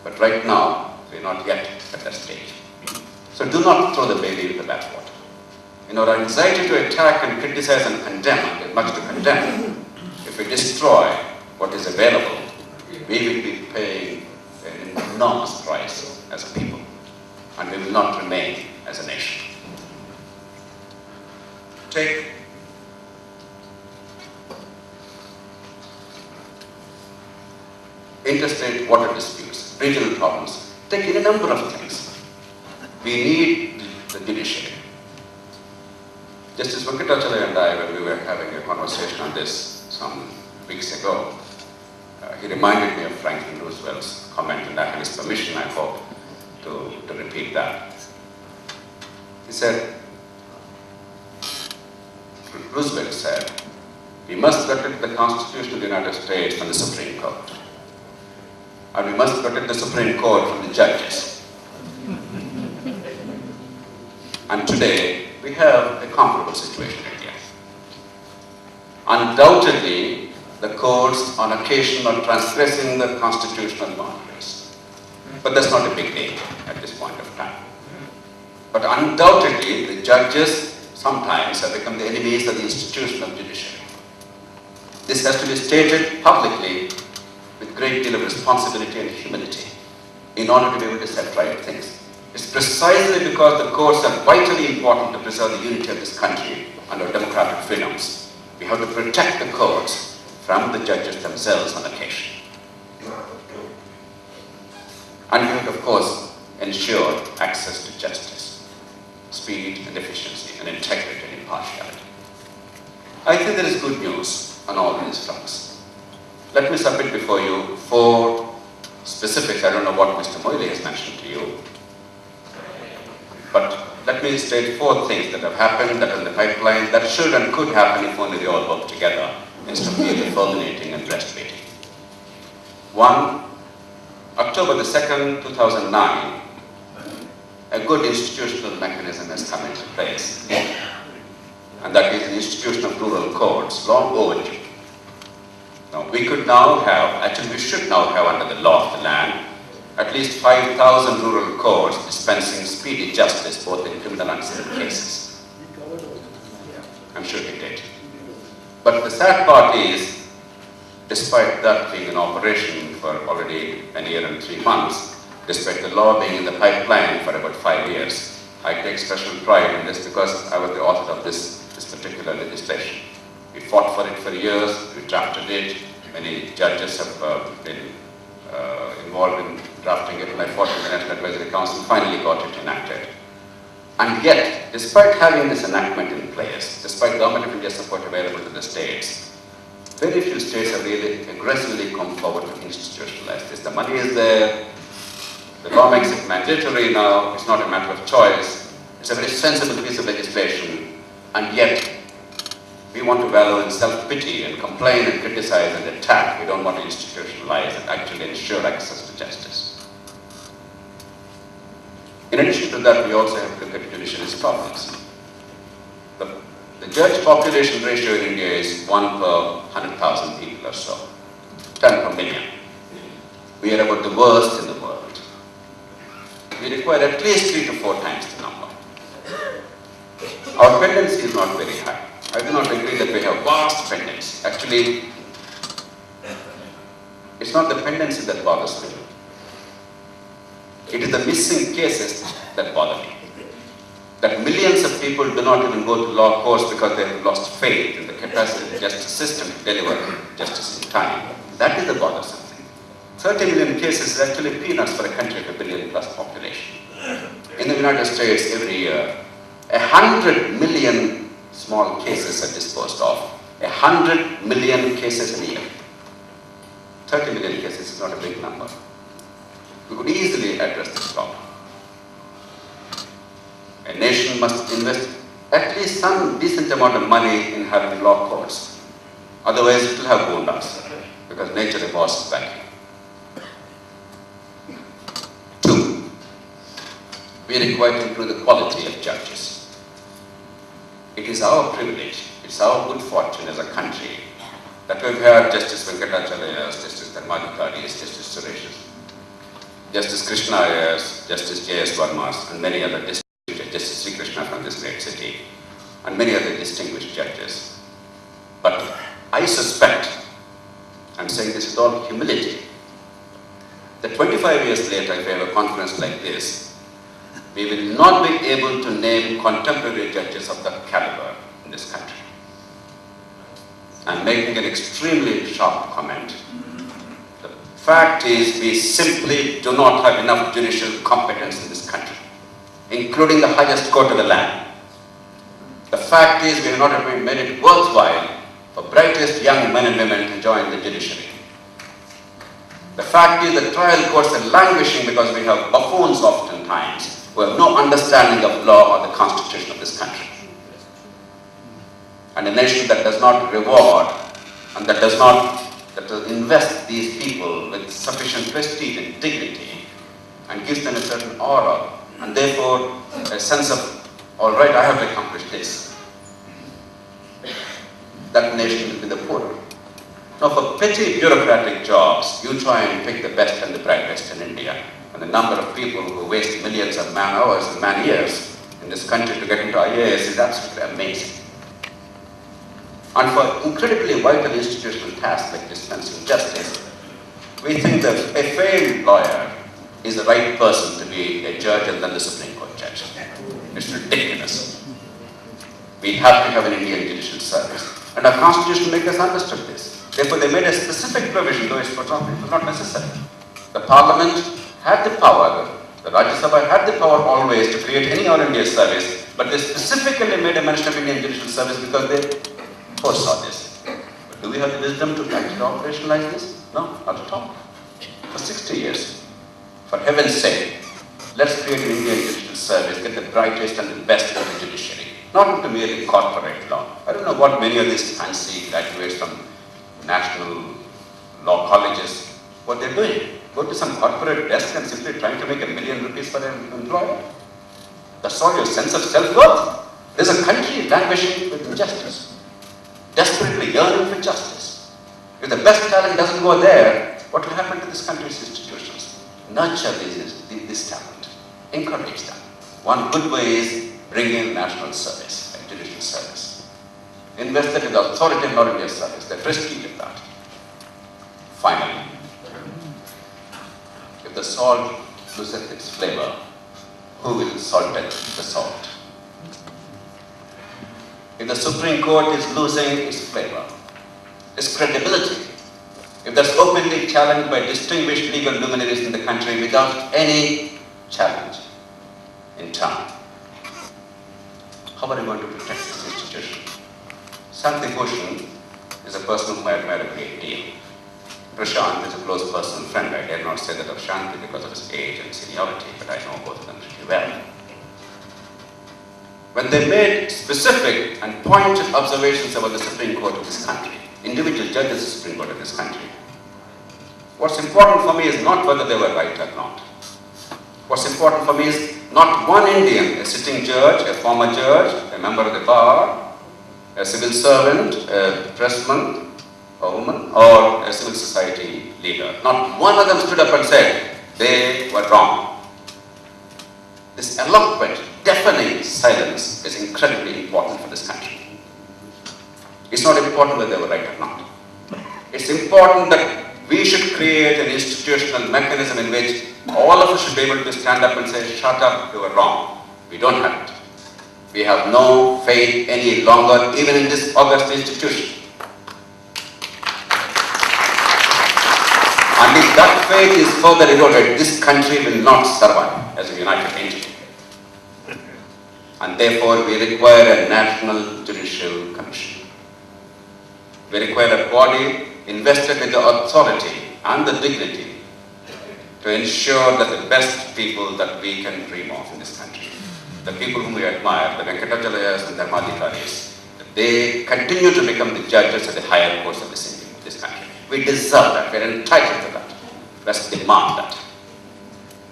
But right now, we're not yet at that stage. So do not throw the baby with the bathwater. In our anxiety to attack and criticize and condemn, and there's much to condemn, if we destroy what is available, we will be paying an enormous price as a people, and we will not remain as a nation. Take interstate water disputes, regional problems, take any number of things. We need the judiciary. Justice Venkatachalaya and I, when we were having a conversation on this some weeks ago, he reminded me of Franklin Roosevelt's comment, and I have his permission, I hope, to repeat that. He said, Roosevelt said, we must protect the Constitution of the United States from the Supreme Court. And we must protect the Supreme Court from the judges. And today, we have a comparable situation in India. Undoubtedly, the courts on occasion are transgressing the constitutional boundaries. But that's not a big deal at this point of time. But undoubtedly, the judges sometimes have become the enemies of the institution of judiciary. This has to be stated publicly with a great deal of responsibility and humility in order to be able to set right things. It's precisely because the courts are vitally important to preserve the unity of this country and our democratic freedoms. We have to protect the courts from the judges themselves on occasion. And we have to, of course, ensure access to justice, speed and efficiency, and integrity and impartiality. I think there is good news on all these fronts. Let me submit before you 4 specifics. I don't know what Mr. M.L.A. has mentioned to you, but let me state 4 things that have happened, that are in the pipeline, that should and could happen if only we all work together, instead of merely fulminating and breastfeeding. 1, October the 2nd, 2009, a good institutional mechanism has come into place, and that is an institution of rural courts, long overdue. Now, we could now have, actually we should now have under the law of the land, at least 5,000 rural courts dispensing speedy justice both in criminal and civil cases. I'm sure we did. But the sad part is, despite that being in operation for already a year and 3 months, despite the law being in the pipeline for about 5 years, I take special pride in this because I was the author of this particular legislation. We fought for it for years, we drafted it, many judges have been involved in drafting it, and I fought with the National Advisory Council, finally got it enacted. And yet, despite having this enactment in place, despite Government of India support available to the states, very few states have really aggressively come forward to institutionalize this. The money is there, the law makes it mandatory now, it's not a matter of choice, it's a very sensible piece of legislation, and yet we want to wallow in self-pity and complain and criticize and attack. We don't want to institutionalize and actually ensure access to justice. In addition to that, we also have to look at judiciary's problems. The judge population ratio in India is 1 per 100,000 people or so, 10 per million. We are about the worst in the world. We require at least 3 to 4 times the number. Our pendency is not very high. I do not agree that we have vast pendency. Actually, it's not the pendency that bothers me. It is the missing cases that bother me. That millions of people do not even go to law courts because they have lost faith in the capacity of the justice system to deliver justice in time. That is the bothersome thing. 30 million cases is actually peanuts for a country with a billion-plus population. In the United States, every year, 100 million small cases are disposed of. 100 million cases a year. 30 million cases is not a big number. We could easily address this problem. A nation must invest at least some decent amount of money in having law courts. Otherwise, it will have boondas, because nature rewards vacuum. 2, we require to improve the quality of judges. It is our privilege, it's our good fortune as a country that we've had Justice Venkatachalaya, Justice Dharmadhikari, Justice Suresh's. Justice Krishna Ayers, Justice J.S. Varmas, and many other distinguished, Justice Sri Krishna from this great city, and many other distinguished judges. But I suspect, I'm saying this with all humility, that 25 years later, if we have a conference like this, we will not be able to name contemporary judges of that caliber in this country. I'm making an extremely sharp comment. The fact is, we simply do not have enough judicial competence in this country, including the highest court of the land. The fact is, we have not made it worthwhile for brightest young men and women to join the judiciary. The fact is, the trial courts are languishing because we have buffoons oftentimes who have no understanding of law or the constitution of this country. And a nation that does not reward and that does invest these people with sufficient prestige and dignity and gives them a certain aura and therefore a sense of, all right, I have accomplished this. That nation will be the poorer. Now, for petty bureaucratic jobs, you try and pick the best and the brightest in India. And the number of people who waste millions of man hours and man years in this country to get into IAS is absolutely amazing. And for incredibly vital institutional tasks like dispensing justice, we think that a failed lawyer is the right person to be a judge and then the Supreme Court judge. It's ridiculous. We have to have an Indian judicial service. And our constitution makers understood this. Therefore, they made a specific provision, though it was not necessary. The Parliament had the power, the Rajya Sabha had the power always to create any All India service, but they specifically made a mention of Indian judicial service because they foresaw this. But do we have the wisdom to actually operationalize this? No, not at all. For 60 years, for heaven's sake, let's create an Indian judicial service, get the brightest and the best of the judiciary, not into merely corporate law. I don't know what many of these fancy graduates from national law colleges, what they're doing. Go to some corporate desk and simply trying to make $1 million for an employer. That's all your sense of self-worth. There's a country languishing with injustice, desperately yearning for justice. If the best talent doesn't go there, what will happen to this country's institutions? Nurture this talent, encourage them. One good way is bring in national service, like judicial service. Invest in the authority of All India service, the prestige of that. Finally, if the salt loses its flavor, who will salt the salt? If the Supreme Court is losing its flavor, its credibility, if that's openly challenged by distinguished legal luminaries in the country without any challenge in town, how are you going to protect this institution? Santi Bhushan is a person whom I admire a great deal. Prashant is a close personal friend. I dare not say that of Shanti because of his age and seniority, but I know both of them pretty well. When they made specific and pointed observations about the Supreme Court of this country, individual judges of the Supreme Court of this country, what's important for me is not whether they were right or not. What's important for me is not one Indian, a sitting judge, a former judge, a member of the bar, a civil servant, a pressman, a woman, or a civil society leader. Not one of them stood up and said they were wrong. This eloquent, deafening silence is incredibly important for this country. It's not important whether they were right or not. It's important that we should create an institutional mechanism in which all of us should be able to stand up and say, shut up, you were wrong. We don't have it. We have no faith any longer, even in this august institution. And if that faith is further eroded, this country will not survive as a united entity. And therefore, we require a national judicial commission. We require a body invested with the authority and the dignity to ensure that the best people that we can dream of in this country, the people whom we admire, the Venkatachalayas and the Dharmadhikaris, they continue to become the judges of the higher courts of this country. We deserve that. We are entitled to that. Let's demand that.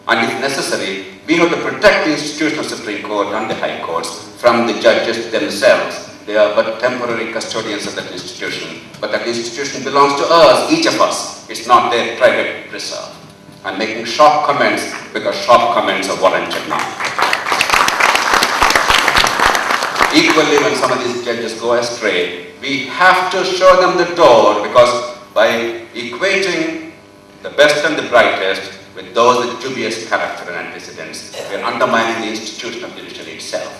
And if necessary, we have to protect the institution of Supreme Court and the High Courts from the judges themselves. They are but temporary custodians of that institution. But that institution belongs to us, each of us. It's not their private reserve. and making sharp comments because sharp comments are warranted now. Equally, when some of these judges go astray, we have to show them the door, because by equating the best and the brightest with those with dubious character and antecedents, we are undermining the institution of judiciary itself.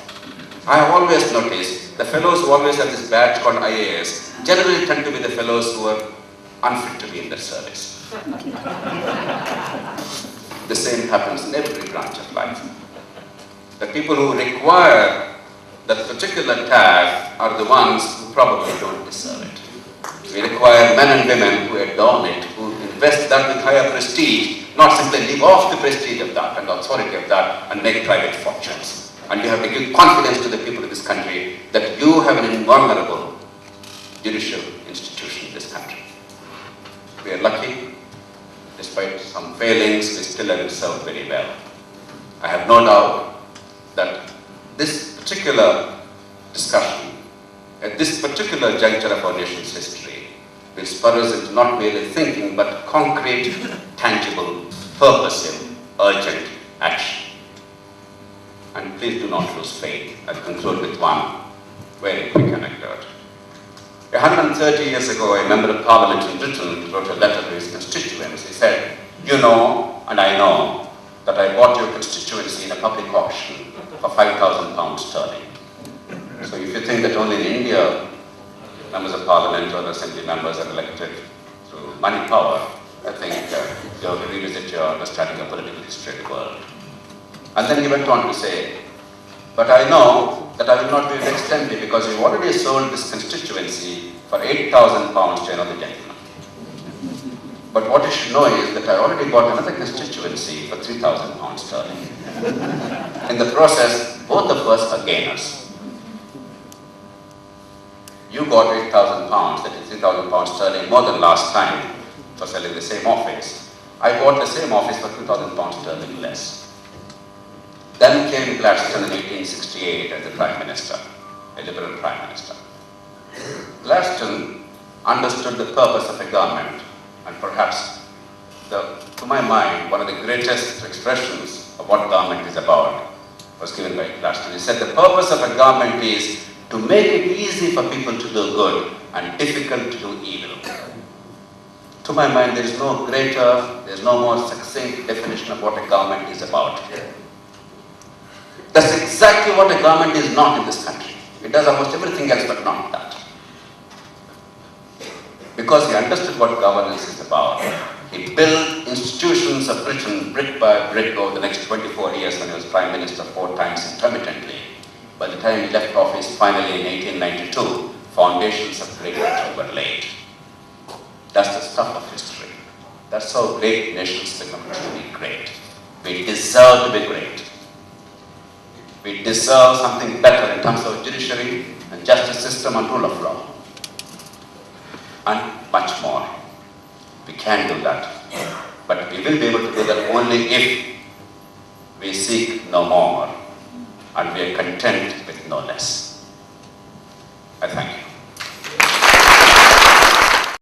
I have always noticed the fellows who always have this badge called IAS generally tend to be the fellows who are unfit to be in their service. The same happens in every branch of life. The people who require that particular tag are the ones who probably don't deserve it. We require men and women who adorn it, who invest that with higher prestige, not simply live off the prestige of that and authority of that and make private fortunes. And you have to give confidence to the people of this country that you have an invulnerable judicial institution in this country. We are lucky. Despite some failings, we still have served very well. I have no doubt that this particular discussion, at this particular juncture of our nation's history, will spur us into not merely thinking, but concrete, tangible, purposive, urgent action. And please do not lose faith. I'll conclude with one very quick anecdote. 130 years ago, a member of parliament in Britain wrote a letter to his constituents. He said, "You know, and I know, that I bought your constituency in a public auction for £5,000 sterling. So if you think that only in India, members of parliament or assembly members are elected through money power, I think you have to revisit your understanding of political history of the world." And then he went on to say, "But I know that I will not be next MP because you've already sold this constituency for £8,000 to another gentleman. But what you should know is that I already bought another constituency for £3,000 sterling. In the process, both of us are gainers. You got £8,000, that is £3,000 sterling more than last time for selling the same office. I bought the same office for £2,000 sterling less." Then came Gladstone in 1868 as the Prime Minister, a Liberal Prime Minister. Gladstone understood the purpose of a government, and perhaps, to my mind, one of the greatest expressions of what government is about was given by Gladstone. He said the purpose of a government is to make it easy for people to do good and difficult to do evil. To my mind, there is no greater, there is no more succinct definition of what a government is about. That's exactly what a government is not in this country. It does almost everything else but not that. Because he understood what governance is about, he built institutions of Britain brick by brick over the next 24 years when he was Prime Minister 4 times intermittently. By the time he left office finally in 1892, foundations of great Britain were laid. That's the stuff of history. That's how great nations become truly great. We deserve to be great. We deserve something better in terms of judiciary and justice system and rule of law. And much more. We can do that. But we will be able to do that only if we seek no more and we are content with no less. I thank you.